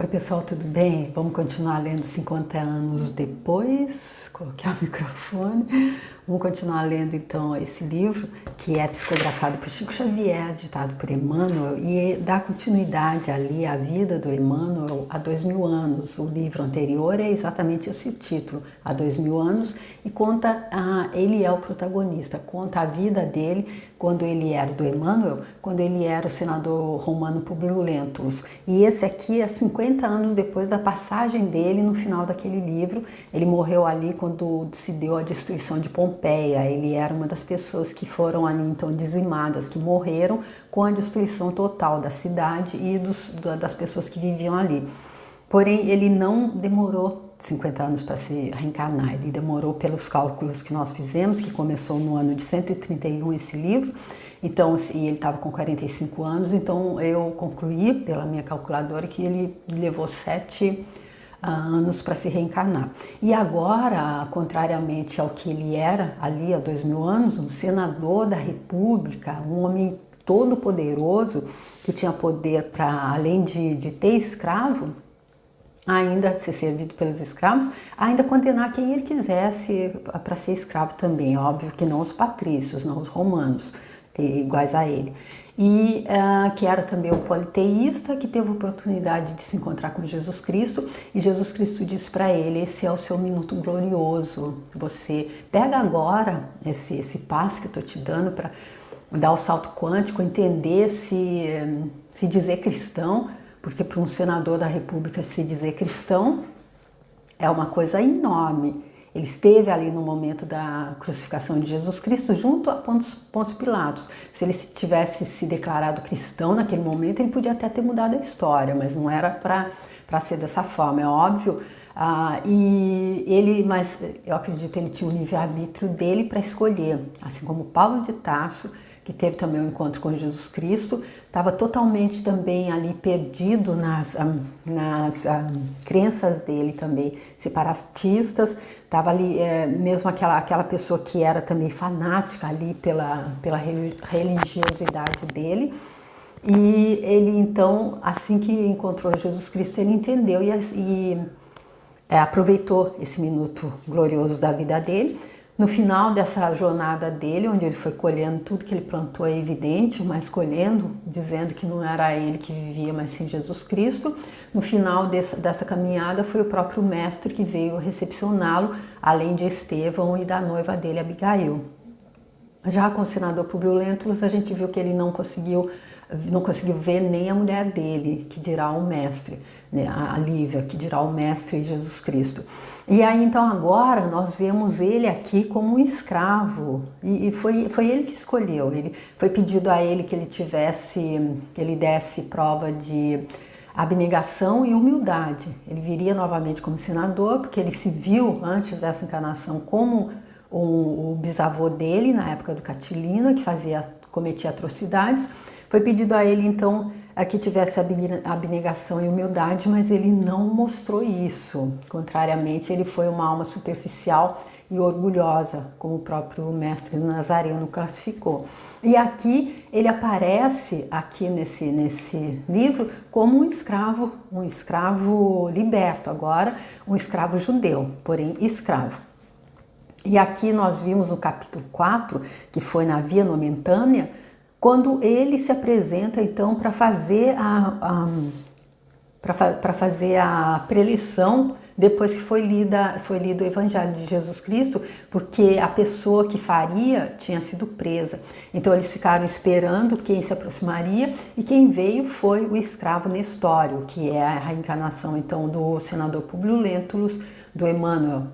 Oi pessoal, tudo bem? Vamos continuar lendo 50 anos depois. Coloquei o microfone. Vamos continuar lendo então esse livro que é psicografado por Chico Xavier, ditado por Emmanuel, e dá continuidade ali à vida do Emmanuel há 2000 anos. O livro anterior é exatamente esse título, há 2000 anos, e conta, ele é o protagonista, conta a vida dele quando ele era do Emmanuel, quando ele era o senador romano Publio Lentulus. E esse aqui é 50 anos depois da passagem dele no final daquele livro. Ele morreu ali quando se deu a destruição de Pompeia. Ele era uma das pessoas que foram ali então dizimadas, que morreram com a destruição total da cidade e das pessoas que viviam ali. Porém, ele não demorou 50 anos para se reencarnar, ele demorou pelos cálculos que nós fizemos, que começou no ano de 131 esse livro, então, e ele estava com 45 anos, então eu concluí pela minha calculadora que ele levou 7 anos para se reencarnar. E agora, contrariamente ao que ele era ali há 2000 anos, um senador da República, um homem todo poderoso, que tinha poder para, além de ter escravo, ainda ser servido pelos escravos, ainda condenar quem ele quisesse para ser escravo também, óbvio que não os patrícios, não os romanos, iguais a ele. E que era também um politeísta, que teve a oportunidade de se encontrar com Jesus Cristo, e Jesus Cristo disse para ele: esse é o seu minuto glorioso, você pega agora esse passe que eu estou te dando para dar o salto quântico, entender se dizer cristão, porque para um senador da República se dizer cristão é uma coisa enorme. Ele esteve ali no momento da crucificação de Jesus Cristo junto a Pôncio Pilatos. Se ele tivesse se declarado cristão naquele momento, ele podia até ter mudado a história, mas não era para ser dessa forma, é óbvio. Mas eu acredito que ele tinha o livre-arbítrio dele para escolher, assim como Paulo de Tarso, que teve também um encontro com Jesus Cristo, estava totalmente também ali perdido nas crenças dele também, separatistas, estava ali mesmo aquela pessoa que era também fanática ali pela religiosidade dele. E ele então, assim que encontrou Jesus Cristo, ele entendeu e aproveitou esse minuto glorioso da vida dele. No final dessa jornada dele, onde ele foi colhendo tudo que ele plantou, é evidente, mas colhendo, dizendo que não era ele que vivia, mas sim Jesus Cristo. No final dessa caminhada foi o próprio mestre que veio recepcioná-lo, além de Estevão e da noiva dele, Abigail. Já com o senador Publio Lentulus, a gente viu que ele não conseguiu ver nem a mulher dele, que dirá o mestre, né, a Lívia, que dirá o mestre Jesus Cristo. E aí então agora nós vemos ele aqui como um escravo, e foi ele que escolheu. Ele foi pedido a ele que ele desse prova de abnegação e humildade. Ele viria novamente como senador, porque ele se viu antes dessa encarnação como o bisavô dele na época do Catilina, que cometia atrocidades. Foi pedido a ele então que tivesse abnegação e humildade, mas ele não mostrou isso. Contrariamente, ele foi uma alma superficial e orgulhosa, como o próprio mestre Nazareno classificou. E aqui ele aparece aqui nesse livro como um escravo liberto agora, um escravo judeu, porém escravo. E aqui nós vimos no capítulo 4, que foi na Via Nomentânea, quando ele se apresenta então para fazer a preleção depois que foi lido o Evangelho de Jesus Cristo, porque a pessoa que faria tinha sido presa. Então eles ficaram esperando quem se aproximaria, e quem veio foi o escravo Nestório, que é a reencarnação então do senador Publio Lentulus, do Emmanuel.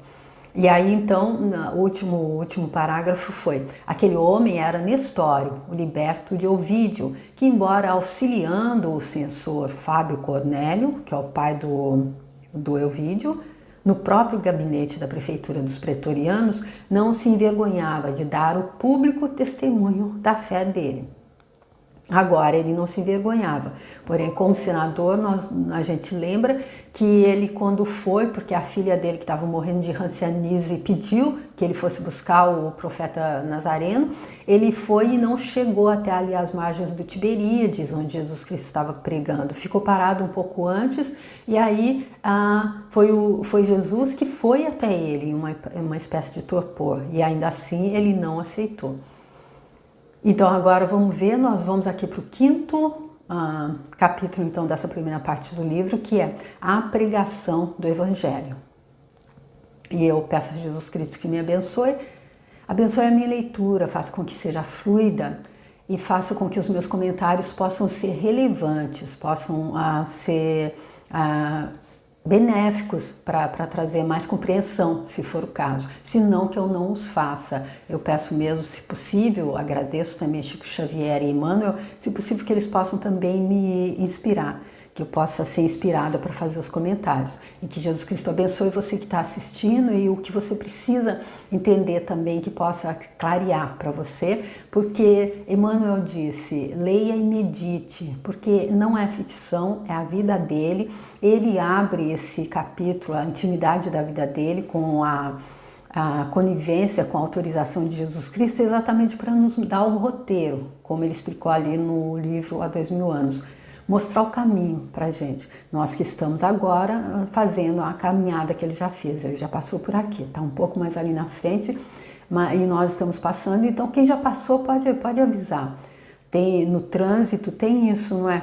E aí então, o último parágrafo foi: aquele homem era Nestório, o liberto de Ovídio, que embora auxiliando o censor Fábio Cornélio, que é o pai do Ovídio, no próprio gabinete da prefeitura dos pretorianos, não se envergonhava de dar ao público testemunho da fé dele. Agora, ele não se envergonhava, porém, como senador, a gente lembra que ele, quando foi, porque a filha dele, que estava morrendo de hanseníase, pediu que ele fosse buscar o profeta Nazareno, ele foi e não chegou até ali as margens do Tiberíades, onde Jesus Cristo estava pregando. Ficou parado um pouco antes, e aí foi Jesus que foi até ele, em uma espécie de torpor, e ainda assim ele não aceitou. Então agora vamos ver, nós vamos aqui para o quinto capítulo então dessa primeira parte do livro, que é a pregação do Evangelho. E eu peço a Jesus Cristo que me abençoe a minha leitura, faça com que seja fluida e faça com que os meus comentários possam ser relevantes, possam ser benéficos para trazer mais compreensão, se for o caso. Se não, que eu não os faça. Eu peço mesmo, se possível, agradeço também a Chico Xavier e Emmanuel, se possível que eles possam também me inspirar, que eu possa ser inspirada para fazer os comentários. E que Jesus Cristo abençoe você que está assistindo e o que você precisa entender também, que possa clarear para você, porque Emmanuel disse, leia e medite, porque não é ficção, é a vida dele. Ele abre esse capítulo, a intimidade da vida dele, com a conivência, com a autorização de Jesus Cristo, exatamente para nos dar o roteiro, como ele explicou ali no livro Há 2000 anos. Mostrar o caminho para a gente. Nós que estamos agora fazendo a caminhada que ele já fez, ele já passou por aqui, está um pouco mais ali na frente, e nós estamos passando, então quem já passou pode avisar. No trânsito tem isso, não é?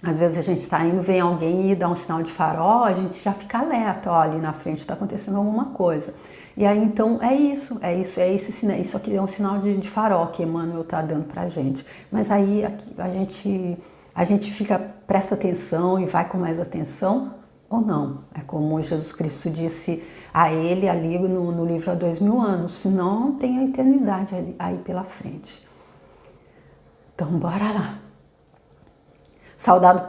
Às vezes a gente está indo, vem alguém e dá um sinal de farol, a gente já fica alerta, ó, ali na frente está acontecendo alguma coisa. E aí então é esse sinal, isso aqui é um sinal de farol que Emmanuel está dando para a gente. Mas aí aqui, a gente presta atenção e vai com mais atenção ou não. É como Jesus Cristo disse a ele ali no livro Há 2000 anos, senão tem a eternidade aí pela frente. Então, bora lá. Saudado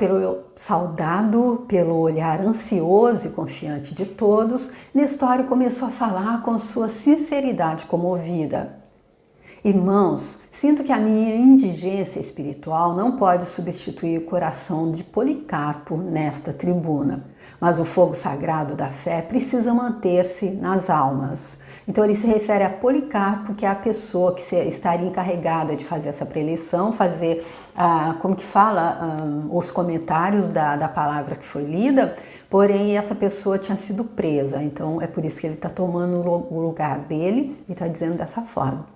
pelo olhar ansioso e confiante de todos, Nestório começou a falar com sua sinceridade comovida. Irmãos, sinto que a minha indigência espiritual não pode substituir o coração de Policarpo nesta tribuna, mas o fogo sagrado da fé precisa manter-se nas almas. Então ele se refere a Policarpo, que é a pessoa que estaria encarregada de fazer essa preleção, fazer, os comentários da palavra que foi lida, porém essa pessoa tinha sido presa, então é por isso que ele está tomando o lugar dele e está dizendo dessa forma.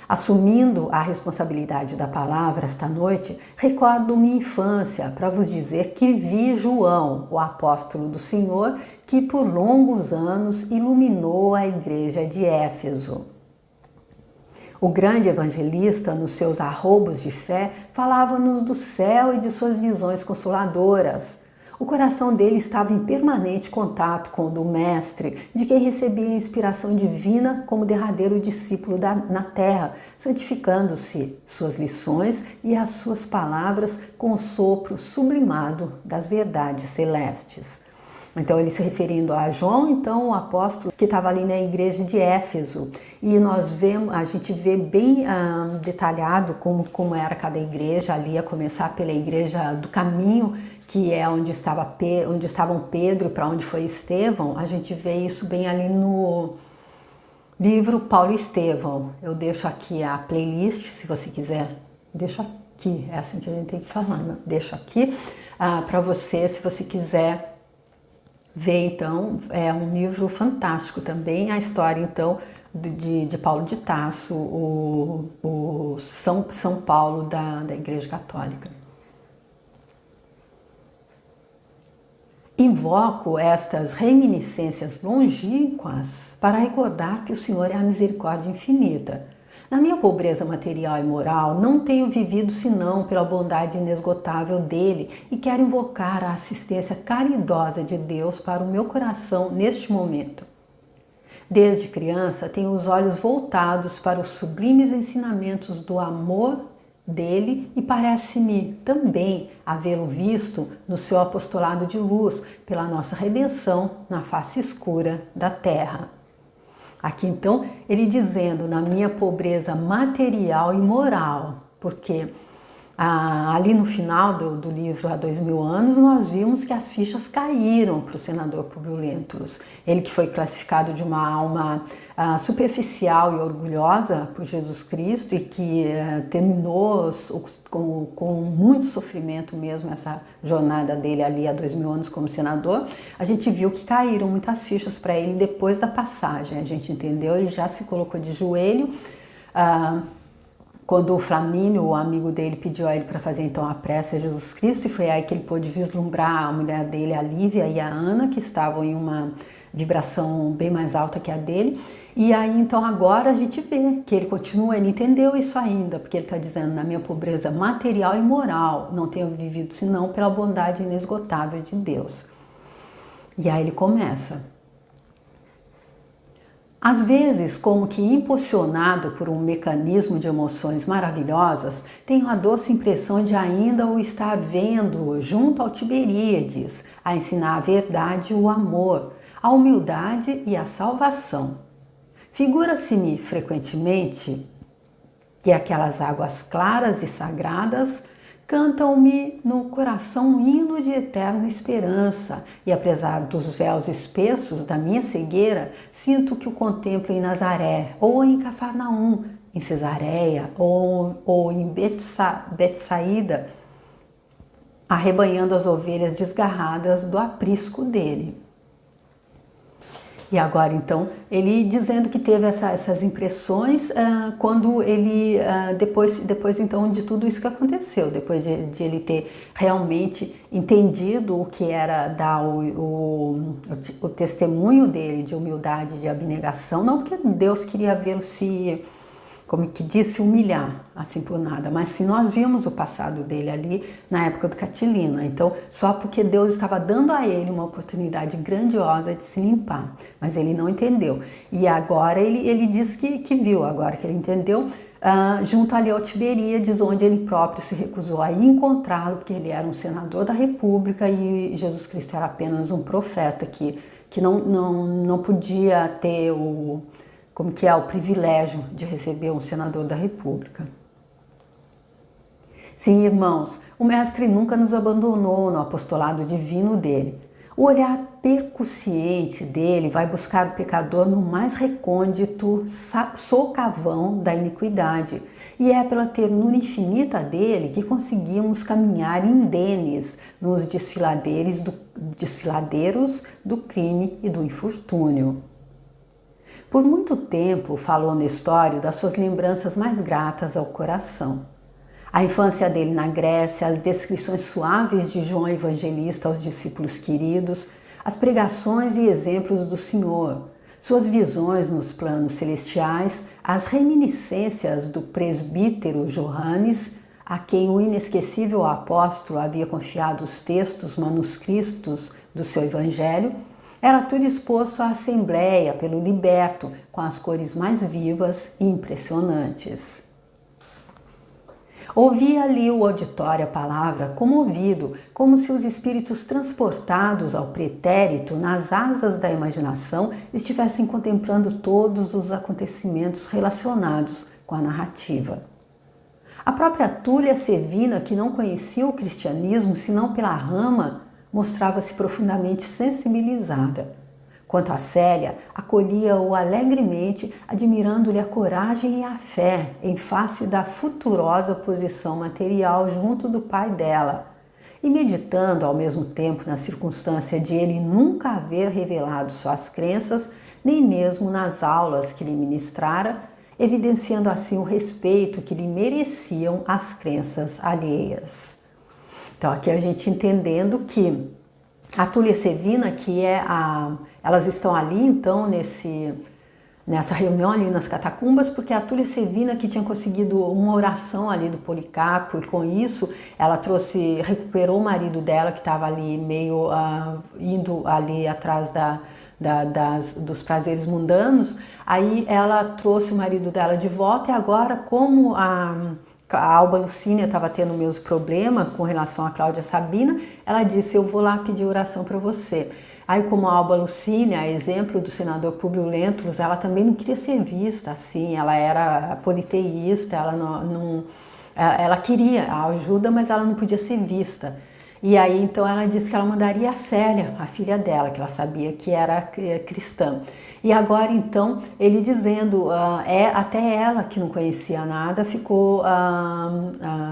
Assumindo a responsabilidade da palavra esta noite, recordo minha infância para vos dizer que vi João, o apóstolo do Senhor, que por longos anos iluminou a igreja de Éfeso. O grande evangelista, nos seus arroubos de fé, falava-nos do céu e de suas visões consoladoras. O coração dele estava em permanente contato com o do Mestre, de quem recebia inspiração divina como derradeiro discípulo na terra, santificando-se suas lições e as suas palavras com o sopro sublimado das verdades celestes. Então ele se referindo a João, então o apóstolo que estava ali na igreja de Éfeso, e a gente vê bem detalhado como era cada igreja ali, a começar pela igreja do caminho, que é onde estavam Pedro e para onde foi Estevão. A gente vê isso bem ali no livro Paulo e Estevão. Eu deixo aqui a playlist, se você quiser, deixo aqui, é assim que a gente tem que falar, né? Deixo aqui para você, se você quiser ver. Então, é um livro fantástico também, a história então de Paulo de Tarso, o São Paulo da Igreja Católica. Invoco estas reminiscências longínquas para recordar que o Senhor é a misericórdia infinita. Na minha pobreza material e moral, não tenho vivido senão pela bondade inesgotável dele e quero invocar a assistência caridosa de Deus para o meu coração neste momento. Desde criança, tenho os olhos voltados para os sublimes ensinamentos do amor dele e parece-me também havê-lo visto no seu apostolado de luz pela nossa redenção na face escura da terra. Aqui então ele dizendo, na minha pobreza material e moral, porque ali no final do livro Há 2000 anos, nós vimos que as fichas caíram para o senador Publio Lentulus. Ele que foi classificado de uma alma superficial e orgulhosa por Jesus Cristo e que terminou com muito sofrimento mesmo essa jornada dele ali há 2000 anos como senador. A gente viu que caíram muitas fichas para ele depois da passagem, a gente entendeu, ele já se colocou de joelho, quando o Flamínio, o amigo dele, pediu a ele para fazer então a prece a Jesus Cristo, e foi aí que ele pôde vislumbrar a mulher dele, a Lívia e a Ana, que estavam em uma vibração bem mais alta que a dele. E aí então agora a gente vê que ele continua, ele entendeu isso ainda, porque ele está dizendo: na minha pobreza material e moral não tenho vivido senão pela bondade inesgotável de Deus. E aí ele começa: às vezes, como que impulsionado por um mecanismo de emoções maravilhosas, tenho a doce impressão de ainda o estar vendo junto ao Tiberíades, a ensinar a verdade e o amor, a humildade e a salvação. Figura-se-me frequentemente que aquelas águas claras e sagradas cantam-me no coração um hino de eterna esperança, e apesar dos véus espessos da minha cegueira, sinto que o contemplo em Nazaré, ou em Cafarnaum, em Cesareia, ou em Betsaída, arrebanhando as ovelhas desgarradas do aprisco dele. E agora então, ele dizendo que teve essas impressões quando ele, depois então de tudo isso que aconteceu, depois de ele ter realmente entendido o que era dar o testemunho dele de humildade, de abnegação, não porque Deus queria vê-lo se, como que disse, humilhar assim por nada, mas se nós vimos o passado dele ali na época do Catilina, então só porque Deus estava dando a ele uma oportunidade grandiosa de se limpar, mas ele não entendeu. E agora ele diz que viu, agora que ele entendeu, junto ali ao Tiberíades, onde ele próprio se recusou a encontrá-lo, porque ele era um senador da República e Jesus Cristo era apenas um profeta que não podia ter o privilégio de receber um senador da República. Sim, irmãos, o Mestre nunca nos abandonou no apostolado divino dele. O olhar percussiente dele vai buscar o pecador no mais recôndito socavão da iniquidade, e é pela ternura infinita dele que conseguimos caminhar indenes nos desfiladeiros do crime e do infortúnio. Por muito tempo falou Nestório das suas lembranças mais gratas ao coração. A infância dele na Grécia, as descrições suaves de João Evangelista aos discípulos queridos, as pregações e exemplos do Senhor, suas visões nos planos celestiais, as reminiscências do presbítero Johannes, a quem o inesquecível apóstolo havia confiado os textos manuscritos do seu Evangelho, era tudo exposto à assembleia pelo liberto, com as cores mais vivas e impressionantes. Ouvia ali o auditório a palavra comovido, como se os espíritos transportados ao pretérito nas asas da imaginação estivessem contemplando todos os acontecimentos relacionados com a narrativa. A própria Túlia Sevina, que não conhecia o cristianismo senão pela rama, mostrava-se profundamente sensibilizada. Quanto a Célia, acolhia-o alegremente, admirando-lhe a coragem e a fé em face da futurosa posição material junto do pai dela, e meditando ao mesmo tempo na circunstância de ele nunca haver revelado suas crenças, nem mesmo nas aulas que lhe ministrara, evidenciando assim o respeito que lhe mereciam as crenças alheias. Então aqui a gente entendendo que a Túlia Sevina, elas estão ali então nessa reunião ali nas catacumbas, porque a Túlia Sevina que tinha conseguido uma oração ali do Policarpo, e com isso ela recuperou o marido dela que estava ali meio indo ali atrás dos prazeres mundanos. Aí ela trouxe o marido dela de volta, e agora, como a Alba Lucínia estava tendo o mesmo problema com relação a Cláudia Sabina, ela disse: eu vou lá pedir oração para você. Aí, como a Alba Lucínia, a exemplo do senador Publio Lentulus, ela também não queria ser vista assim, ela era politeísta, ela Ela queria a ajuda, mas ela não podia ser vista. E aí então ela disse que ela mandaria a Célia, a filha dela, que ela sabia que era cristã. E agora então ele dizendo, até ela que não conhecia nada ficou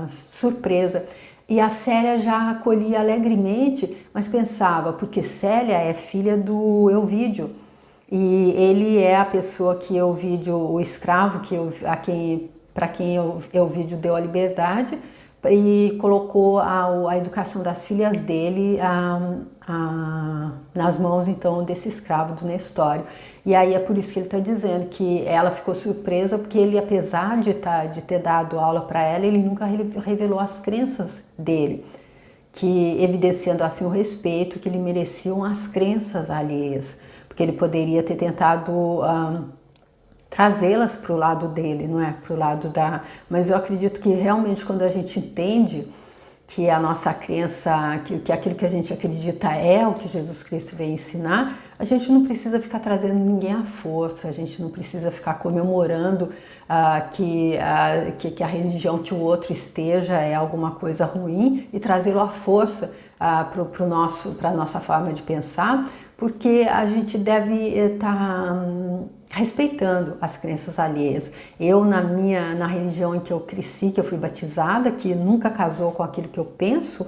surpresa. E a Célia já acolhia alegremente, mas pensava, porque Célia é filha do Elvídio. E ele é a pessoa que Elvídio, o escravo, para quem Elvídio deu a liberdade, e colocou a educação das filhas dele nas mãos então desse escravo do Nestório. E aí é por isso que ele está dizendo que ela ficou surpresa, porque ele, apesar de ter dado aula para ela, ele nunca revelou as crenças dele, que evidenciando assim o respeito que lhe mereciam as crenças alheias, porque ele poderia ter tentado trazê-las para o lado dele, não é? Para o lado da... Mas eu acredito que realmente quando a gente entende que a nossa crença, que aquilo que a gente acredita é o que Jesus Cristo veio ensinar, a gente não precisa ficar trazendo ninguém à força, a gente não precisa ficar comemorando que a religião que o outro esteja é alguma coisa ruim e trazê-lo à força para a nossa forma de pensar, porque a gente deve estar respeitando as crenças alheias. Eu, na religião em que eu cresci, que eu fui batizada, que nunca casou com aquilo que eu penso,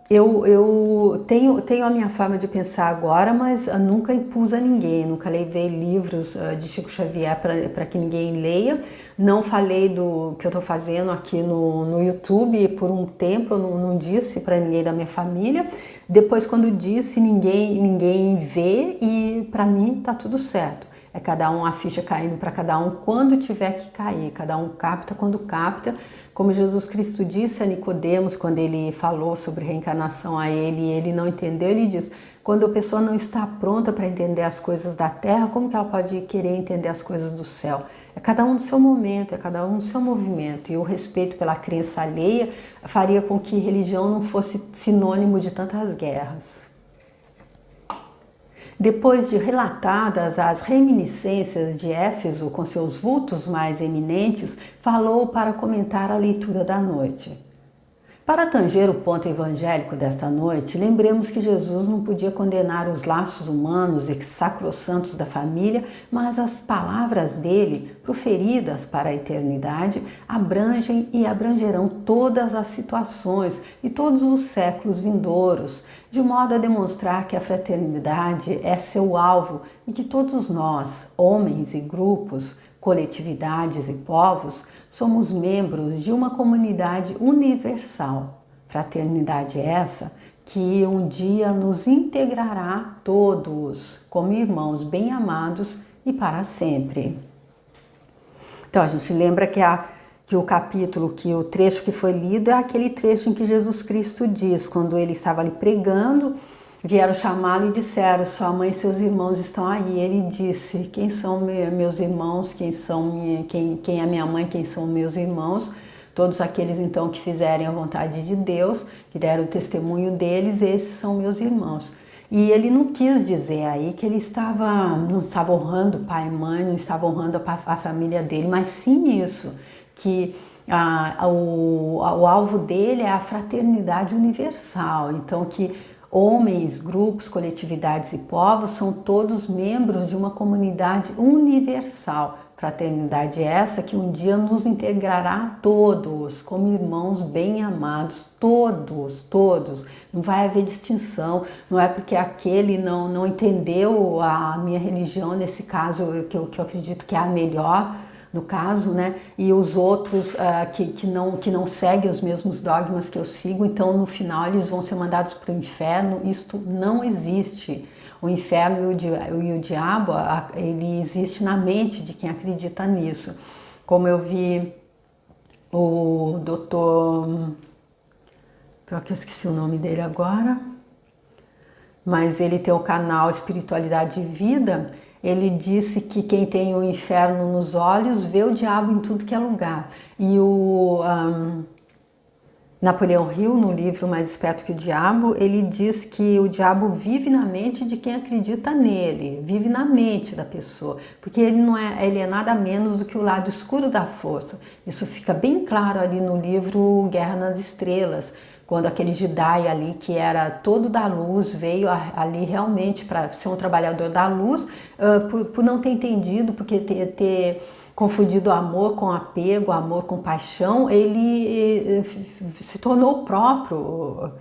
eu tenho a minha forma de pensar agora, mas nunca impus a ninguém, nunca levei livros de Chico Xavier para que ninguém leia, não falei do que eu estou fazendo aqui no YouTube por um tempo, eu não disse para ninguém da minha família, depois quando disse ninguém vê e para mim tá tudo certo. É cada um, a ficha caindo para cada um quando tiver que cair, cada um capta quando capta. Como Jesus Cristo disse a Nicodemos, quando ele falou sobre reencarnação a ele e ele não entendeu, ele diz, quando a pessoa não está pronta para entender as coisas da terra, como que ela pode querer entender as coisas do céu? É cada um no seu momento, é cada um no seu movimento. E o respeito pela crença alheia faria com que religião não fosse sinônimo de tantas guerras. Depois de relatadas as reminiscências de Éfeso com seus vultos mais eminentes, falou para comentar a leitura da noite. Para tanger o ponto evangélico desta noite, lembremos que Jesus não podia condenar os laços humanos e sacrossantos da família, mas as palavras dele, proferidas para a eternidade, abrangem e abrangerão todas as situações e todos os séculos vindouros, de modo a demonstrar que a fraternidade é seu alvo e que todos nós, homens e grupos, coletividades e povos, somos membros de uma comunidade universal. Fraternidade essa que um dia nos integrará a todos como irmãos bem amados e para sempre. Então a gente lembra que o capítulo, que o trecho que foi lido é aquele trecho em que Jesus Cristo diz, quando ele estava ali pregando, vieram chamá-lo e disseram, sua mãe e seus irmãos estão aí. Ele disse, quem são meus irmãos, quem é minha mãe, quem são meus irmãos? Todos aqueles então que fizerem a vontade de Deus, que deram o testemunho deles, esses são meus irmãos. E ele não quis dizer aí que ele não estava honrando pai e mãe, não estava honrando a família dele, mas sim isso, que o alvo dele é a fraternidade universal. Então que homens, grupos, coletividades e povos são todos membros de uma comunidade universal. Fraternidade essa que um dia nos integrará a todos como irmãos bem amados, todos. Não vai haver distinção, não é porque aquele não entendeu a minha religião, nesse caso, que eu acredito que é a melhor, no caso, né? E os outros que não seguem os mesmos dogmas que eu sigo, então no final eles vão ser mandados para o inferno. Isto não existe. O inferno e o diabo, ele existe na mente de quem acredita nisso. Como eu vi o doutor, pior que eu esqueci o nome dele agora, mas ele tem o canal Espiritualidade e Vida. Ele disse que quem tem o inferno nos olhos vê o diabo em tudo que é lugar. E Napoleão Hill, no livro Mais Esperto que o Diabo, ele diz que o diabo vive na mente de quem acredita nele, vive na mente da pessoa, porque ele é nada menos do que o lado escuro da força. Isso fica bem claro ali no livro Guerra nas Estrelas, quando aquele Jedi ali, que era todo da luz, veio ali realmente para ser um trabalhador da luz, por não ter entendido, porque ter confundido amor com apego, amor com paixão, ele se tornou o próprio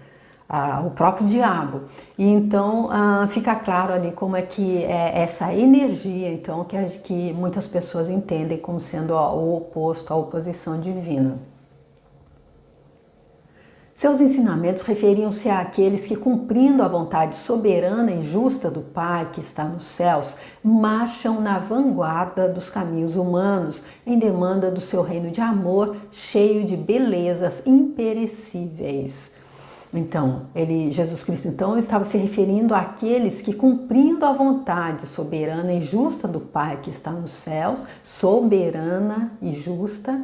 diabo. E então fica claro ali como é que é essa energia, então, que muitas pessoas entendem como sendo o oposto, a oposição divina. Seus ensinamentos referiam-se àqueles que, cumprindo a vontade soberana e justa do Pai que está nos céus, marcham na vanguarda dos caminhos humanos, em demanda do seu reino de amor, cheio de belezas imperecíveis. Então, Jesus Cristo então estava se referindo àqueles que, cumprindo a vontade soberana e justa do Pai que está nos céus, soberana e justa.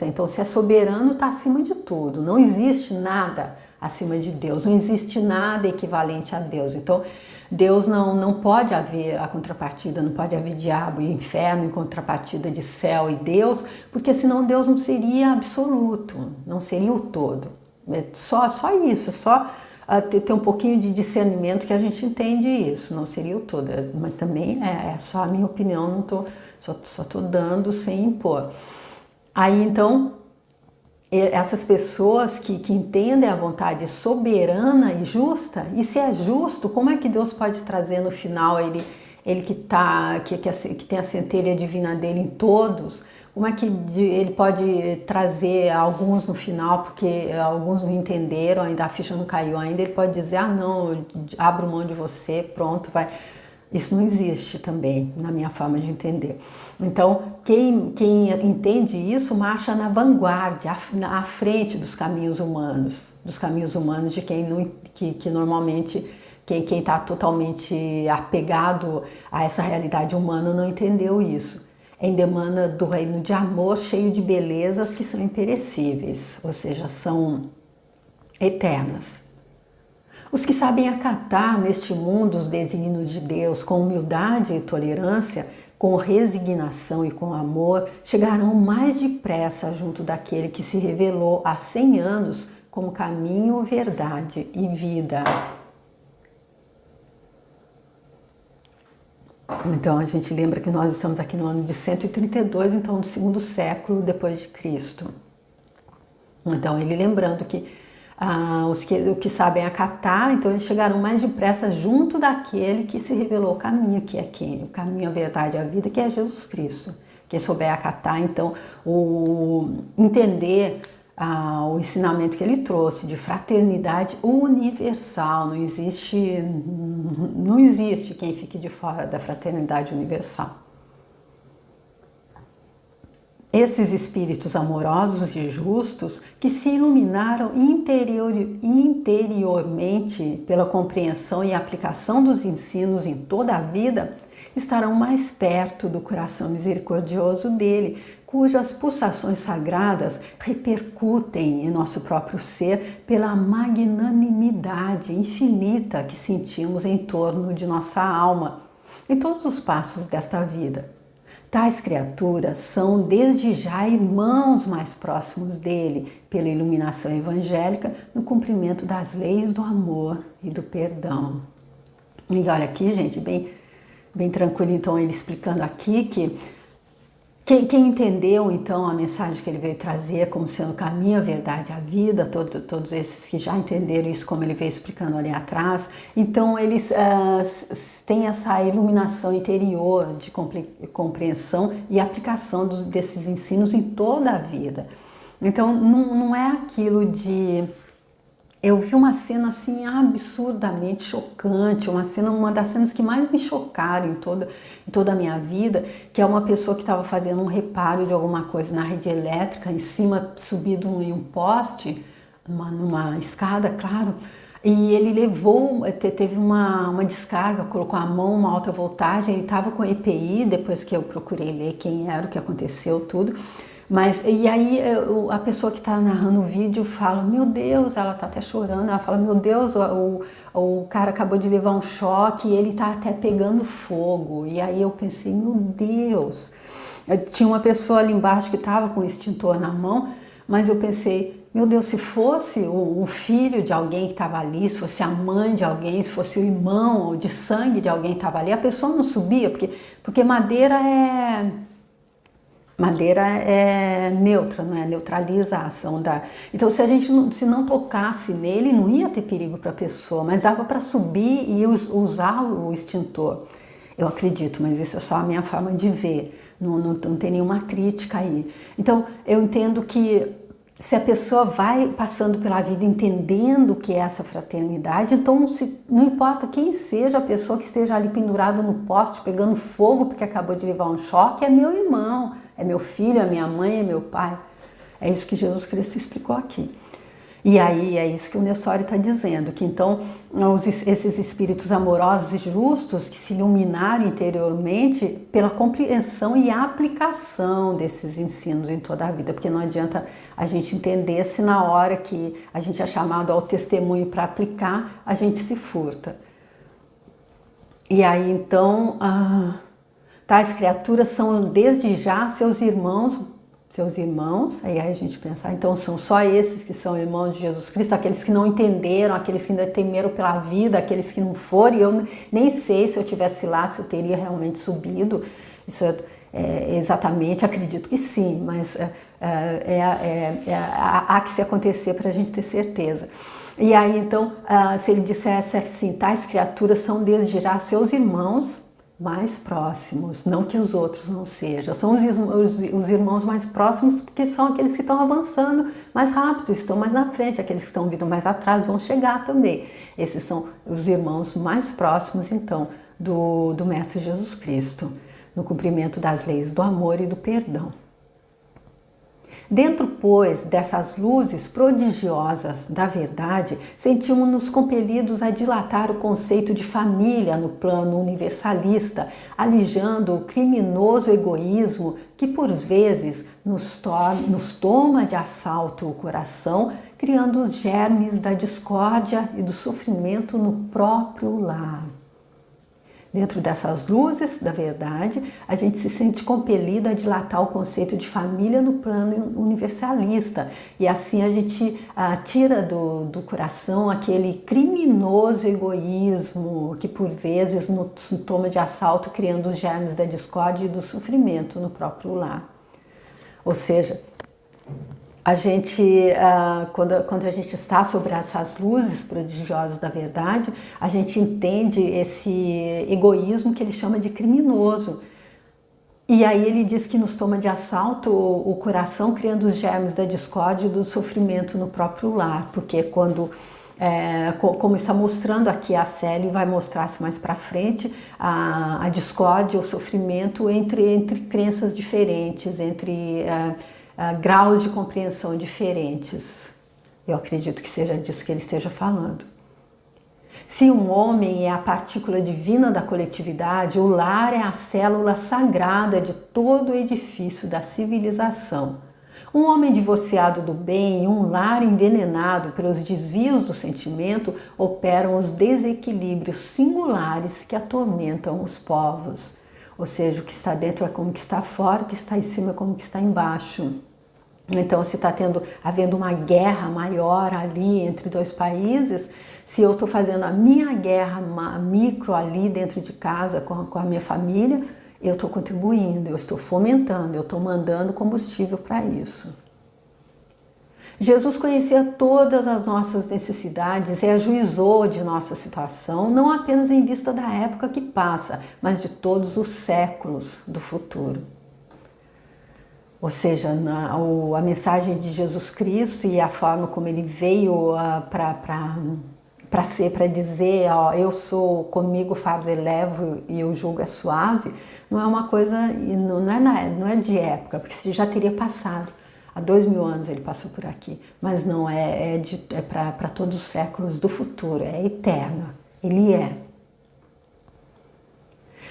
Então, se é soberano, está acima de tudo. Não existe nada acima de Deus, não existe nada equivalente a Deus. Então, Deus não pode haver a contrapartida, não pode haver diabo e inferno em contrapartida de céu e Deus, porque senão Deus não seria absoluto, não seria o todo. Só isso, só ter um pouquinho de discernimento que a gente entende isso, não seria o todo, mas também é só a minha opinião, não tô, só estou dando sem impor. Aí então, essas pessoas que entendem a vontade soberana e justa, e se é justo, como é que Deus pode trazer no final ele que tem a centelha divina dele em todos? Como é que ele pode trazer alguns no final, porque alguns não entenderam, ainda a ficha não caiu ainda, ele pode dizer, não, eu abro mão de você, pronto, vai. Isso não existe também, na minha forma de entender. Então, quem entende isso, marcha na vanguarda, à frente dos caminhos humanos de quem que normalmente, quem está totalmente apegado a essa realidade humana não entendeu isso. Em demanda do reino de amor cheio de belezas que são imperecíveis, ou seja, são eternas. Os que sabem acatar neste mundo os desígnios de Deus com humildade e tolerância, com resignação e com amor, chegarão mais depressa junto daquele que se revelou há 100 anos como caminho, verdade e vida. Então a gente lembra que nós estamos aqui no ano de 132, então do segundo século depois de Cristo. Então ele lembrando que os que sabem acatar, então eles chegarão mais depressa junto daquele que se revelou o caminho, que é quem? O caminho, a verdade e a vida, que é Jesus Cristo. Quem souber acatar, então, entender o ensinamento que ele trouxe de fraternidade universal. Não existe quem fique de fora da fraternidade universal. Esses espíritos amorosos e justos que se iluminaram interiormente pela compreensão e aplicação dos ensinos em toda a vida estarão mais perto do coração misericordioso dele, cujas pulsações sagradas repercutem em nosso próprio ser pela magnanimidade infinita que sentimos em torno de nossa alma, em todos os passos desta vida. Tais criaturas são desde já irmãos mais próximos dele, pela iluminação evangélica, no cumprimento das leis do amor e do perdão. E olha aqui, gente, bem tranquilo, então, ele explicando aqui que quem entendeu, então, a mensagem que ele veio trazer como sendo o caminho, a verdade, a vida, todos esses que já entenderam isso, como ele veio explicando ali atrás, então eles têm essa iluminação interior de compreensão e aplicação desses ensinos em toda a vida. Então, não é aquilo de... Eu vi uma cena assim absurdamente chocante, uma das cenas que mais me chocaram em toda a minha vida, que é uma pessoa que estava fazendo um reparo de alguma coisa na rede elétrica, em cima, subido em um poste, numa escada, claro, e ele teve uma descarga, colocou a mão, uma alta voltagem, ele estava com EPI, depois que eu procurei ler quem era, o que aconteceu, tudo. Mas, e aí a pessoa que está narrando o vídeo fala, meu Deus, ela está até chorando, ela fala, meu Deus, o cara acabou de levar um choque e ele está até pegando fogo. E aí eu pensei, meu Deus. Tinha uma pessoa ali embaixo que estava com o extintor na mão, mas eu pensei, meu Deus, se fosse o filho de alguém que estava ali, se fosse a mãe de alguém, se fosse o irmão ou de sangue de alguém que estava ali, a pessoa não subia, porque madeira é neutra, não é? Neutraliza a ação da... Então, se a gente se não tocasse nele, não ia ter perigo para a pessoa, mas dava para subir e usar o extintor. Eu acredito, mas isso é só a minha forma de ver. Não tem nenhuma crítica aí. Então, eu entendo que se a pessoa vai passando pela vida entendendo o que é essa fraternidade, então não importa quem seja a pessoa que esteja ali pendurada no poste, pegando fogo porque acabou de levar um choque, é meu irmão, é meu filho, é minha mãe, é meu pai. É isso que Jesus Cristo explicou aqui. E aí é isso que o Nestório está dizendo, que então esses espíritos amorosos e justos que se iluminaram interiormente pela compreensão e aplicação desses ensinos em toda a vida, porque não adianta a gente entender se na hora que a gente é chamado ao testemunho para aplicar, a gente se furta. E aí então, tais criaturas são desde já seus irmãos, aí a gente pensa, então são só esses que são irmãos de Jesus Cristo, aqueles que não entenderam, aqueles que ainda temeram pela vida, aqueles que não foram, e eu nem sei se eu tivesse lá, se eu teria realmente subido, isso exatamente, acredito que sim, mas há que se acontecer para a gente ter certeza. E aí então, se ele dissesse assim, tais criaturas são desde já seus irmãos, mais próximos, não que os outros não sejam, são os irmãos mais próximos porque são aqueles que estão avançando mais rápido, estão mais na frente, aqueles que estão vindo mais atrás vão chegar também. Esses são os irmãos mais próximos então do Mestre Jesus Cristo, no cumprimento das leis do amor e do perdão. Dentro, pois, dessas luzes prodigiosas da verdade, sentimos-nos compelidos a dilatar o conceito de família no plano universalista, alijando o criminoso egoísmo que, por vezes, nos toma de assalto o coração, criando os germes da discórdia e do sofrimento no próprio lar. Dentro dessas luzes da verdade, a gente se sente compelido a dilatar o conceito de família no plano universalista. E assim a gente tira do coração aquele criminoso egoísmo que por vezes nos toma de assalto, criando os germes da discórdia e do sofrimento no próprio lar. Ou seja, a gente, quando a gente está sobre essas luzes prodigiosas da verdade, a gente entende esse egoísmo que ele chama de criminoso. E aí ele diz que nos toma de assalto o coração, criando os germes da discórdia e do sofrimento no próprio lar. Porque quando, como está mostrando aqui a Célia, vai mostrar-se mais para frente, a discórdia, o sofrimento entre crenças diferentes, entre... graus de compreensão diferentes. Eu acredito que seja disso que ele esteja falando. Se um homem é a partícula divina da coletividade, o lar é a célula sagrada de todo o edifício da civilização. Um homem divorciado do bem e um lar envenenado pelos desvios do sentimento operam os desequilíbrios singulares que atormentam os povos. Ou seja, o que está dentro é como que está fora, o que está em cima é como que está embaixo. Então, se está havendo uma guerra maior ali entre dois países, se eu estou fazendo a minha guerra micro ali dentro de casa com a minha família, eu estou contribuindo, eu estou fomentando, eu estou mandando combustível para isso. Jesus conhecia todas as nossas necessidades e ajuizou de nossa situação, não apenas em vista da época que passa, mas de todos os séculos do futuro. Ou seja, a mensagem de Jesus Cristo e a forma como ele veio para dizer, ó, eu sou comigo, o fardo é leve e o jugo é suave, não é uma coisa, não é de época, porque já teria passado. Há 2000 anos ele passou por aqui, mas não é para todos os séculos do futuro, é eterno, ele é.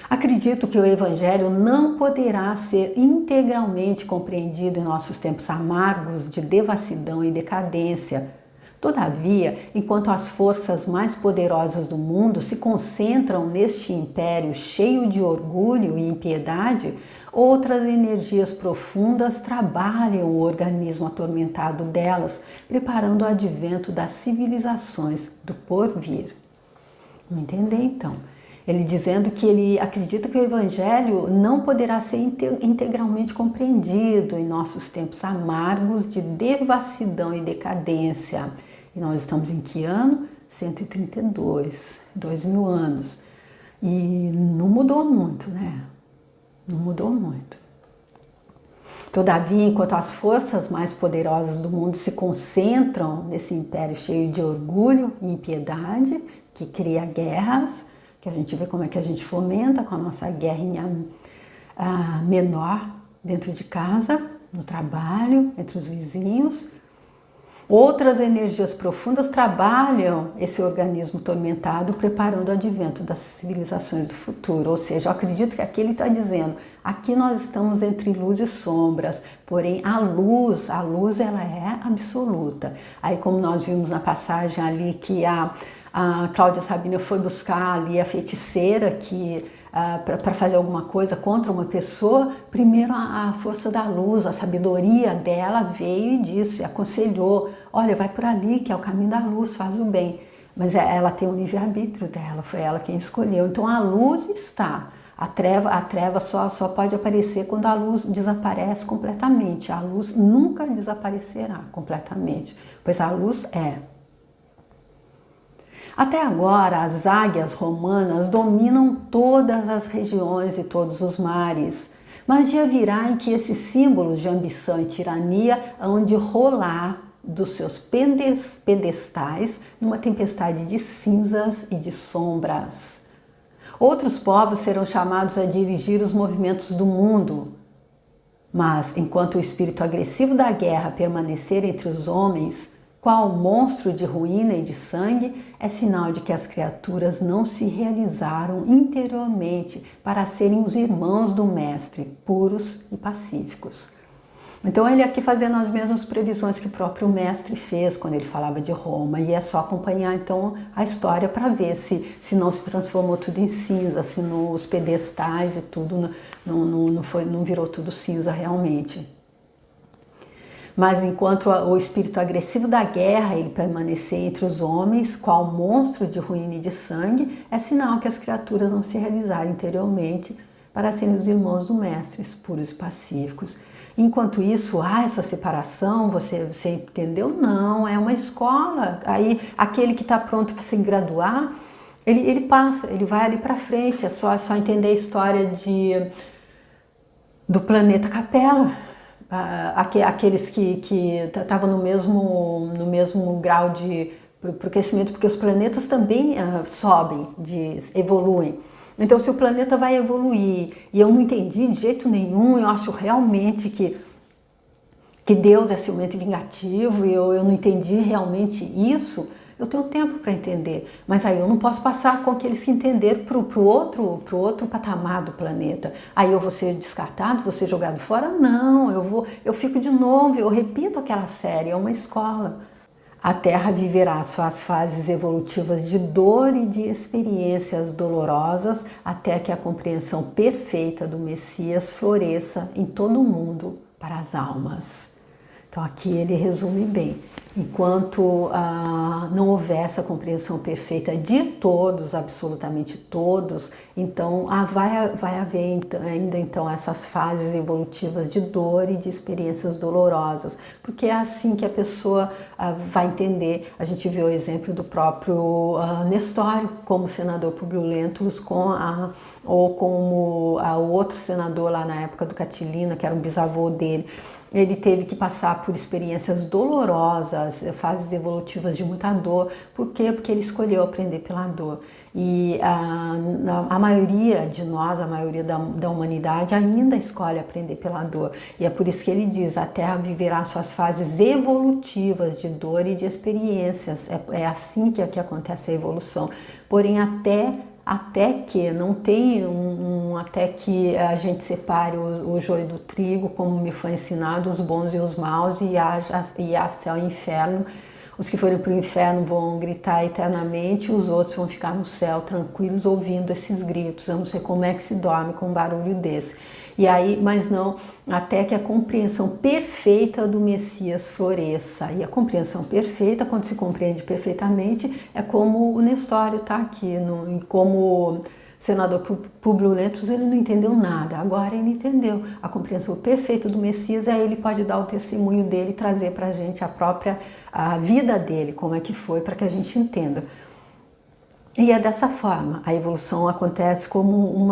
Acredito que o Evangelho não poderá ser integralmente compreendido em nossos tempos amargos de devassidão e decadência. Todavia, enquanto as forças mais poderosas do mundo se concentram neste império cheio de orgulho e impiedade, outras energias profundas trabalham o organismo atormentado delas, preparando o advento das civilizações do porvir. Vamos entender então? Ele dizendo que ele acredita que o Evangelho não poderá ser integralmente compreendido em nossos tempos amargos de devassidão e decadência. E nós estamos em que ano? 132, 2000 anos. E não mudou muito, né? Não mudou muito. Todavia, enquanto as forças mais poderosas do mundo se concentram nesse império cheio de orgulho e impiedade, que cria guerras, que a gente vê como é que a gente fomenta com a nossa guerrinha menor dentro de casa, no trabalho, entre os vizinhos. Outras energias profundas trabalham esse organismo tormentado, preparando o advento das civilizações do futuro. Ou seja, eu acredito que aqui ele está dizendo, aqui nós estamos entre luz e sombras, porém a luz ela é absoluta. Aí como nós vimos na passagem ali que a Cláudia Sabina foi buscar ali a feiticeira que para fazer alguma coisa contra uma pessoa, primeiro a força da luz, a sabedoria dela veio e disse, aconselhou, olha, vai por ali que é o caminho da luz, faz o bem. Mas ela tem o livre-arbítrio dela, foi ela quem escolheu. Então a luz está, a treva só pode aparecer quando a luz desaparece completamente. A luz nunca desaparecerá completamente, pois a luz é. Até agora, as águias romanas dominam todas as regiões e todos os mares, mas dia virá em que esses símbolos de ambição e tirania hão de rolar dos seus pedestais numa tempestade de cinzas e de sombras. Outros povos serão chamados a dirigir os movimentos do mundo, mas enquanto o espírito agressivo da guerra permanecer entre os homens, qual monstro de ruína e de sangue, é sinal de que as criaturas não se realizaram interiormente para serem os irmãos do Mestre, puros e pacíficos. Então ele aqui fazendo as mesmas previsões que o próprio Mestre fez quando ele falava de Roma, e é só acompanhar então a história para ver se não se transformou tudo em cinza, se os pedestais e tudo não virou tudo cinza realmente. Mas enquanto o espírito agressivo da guerra ele permanecer entre os homens, qual monstro de ruína e de sangue, é sinal que as criaturas não se realizaram interiormente para serem os irmãos do Mestre, puros e pacíficos. Enquanto isso, essa separação, você entendeu? Não, é uma escola. Aí aquele que está pronto para se graduar, ele passa, ele vai ali para frente, é só entender a história do planeta Capela. Aqueles que estavam no mesmo grau de crescimento, porque os planetas também sobem, evoluem. Então, se o planeta vai evoluir e eu não entendi de jeito nenhum, eu acho realmente que Deus é ciumento e vingativo e eu não entendi realmente isso, eu tenho tempo para entender, mas aí eu não posso passar com aqueles que entenderam para o outro patamar do planeta. Aí eu vou ser descartado, vou ser jogado fora? Não, eu fico de novo, eu repito aquela série, é uma escola. A Terra viverá suas fases evolutivas de dor e de experiências dolorosas até que a compreensão perfeita do Messias floresça em todo o mundo para as almas. Então aqui ele resume bem. Enquanto não houver essa compreensão perfeita de todos, absolutamente todos, então vai haver ainda então essas fases evolutivas de dor e de experiências dolorosas, porque é assim que a pessoa vai entender. A gente viu o exemplo do próprio Nestório, como senador Publio Lentulus, ou como o outro senador lá na época do Catilina, que era o bisavô dele. Ele teve que passar por experiências dolorosas, fases evolutivas de muita dor. Por quê? Porque ele escolheu aprender pela dor. E a maioria de nós, a maioria da humanidade ainda escolhe aprender pela dor. E é por isso que ele diz, a Terra viverá suas fases evolutivas de dor e de experiências. É assim que acontece a evolução. Porém, até que não tem um Então, até que a gente separe o joio do trigo, como me foi ensinado, os bons e os maus, e há céu e inferno. Os que forem para o inferno vão gritar eternamente, os outros vão ficar no céu tranquilos ouvindo esses gritos. Eu não sei como é que se dorme com um barulho desse. E aí, mas não, até que a compreensão perfeita do Messias floresça. E a compreensão perfeita, quando se compreende perfeitamente, é como o Nestório está aqui, como senador Públio Lentulus, ele não entendeu nada, agora ele entendeu. A compreensão perfeita do Messias, aí ele pode dar o testemunho dele e trazer para a gente a vida dele, como é que foi, para que a gente entenda. E é dessa forma, a evolução acontece como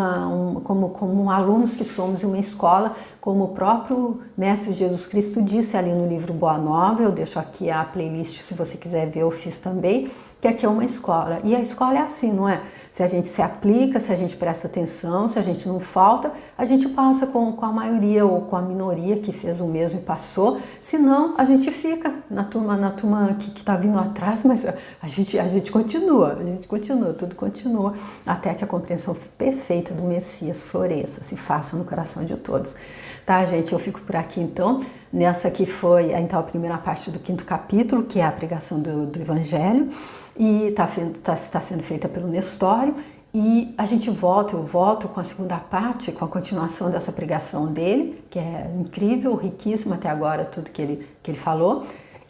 alunos que somos em uma escola, como o próprio Mestre Jesus Cristo disse ali no livro Boa Nova. Eu deixo aqui a playlist, se você quiser ver, eu fiz também, que aqui é uma escola. E a escola é assim, não é? Se a gente se aplica, se a gente presta atenção, se a gente não falta, a gente passa com a maioria ou com a minoria que fez o mesmo e passou. Se não, a gente fica na turma que está vindo atrás, mas a gente continua, tudo continua, até que a compreensão perfeita do Messias floresça, se faça no coração de todos. Tá, gente? Eu fico por aqui então. Nessa que foi então a primeira parte do 5º capítulo, que é a pregação do Evangelho, e está sendo feita pelo Nestório. E a gente eu volto com a segunda parte, com a continuação dessa pregação dele, que é incrível, riquíssimo até agora, tudo que ele falou.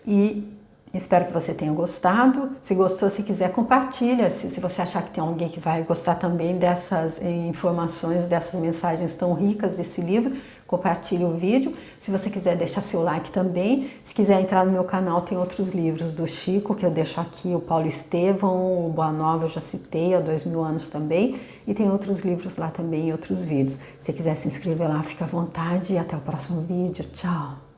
E espero que você tenha gostado. Se gostou, se quiser, compartilha. Se você achar que tem alguém que vai gostar também dessas informações, dessas mensagens tão ricas desse livro, compartilhe o vídeo. Se você quiser deixar seu like também. Se quiser entrar no meu canal, tem outros livros do Chico, que eu deixo aqui, o Paulo Estevão, o Boa Nova eu já citei, há 2000 anos também. E tem outros livros lá também, outros vídeos. Se quiser se inscrever lá, fica à vontade. E até o próximo vídeo. Tchau!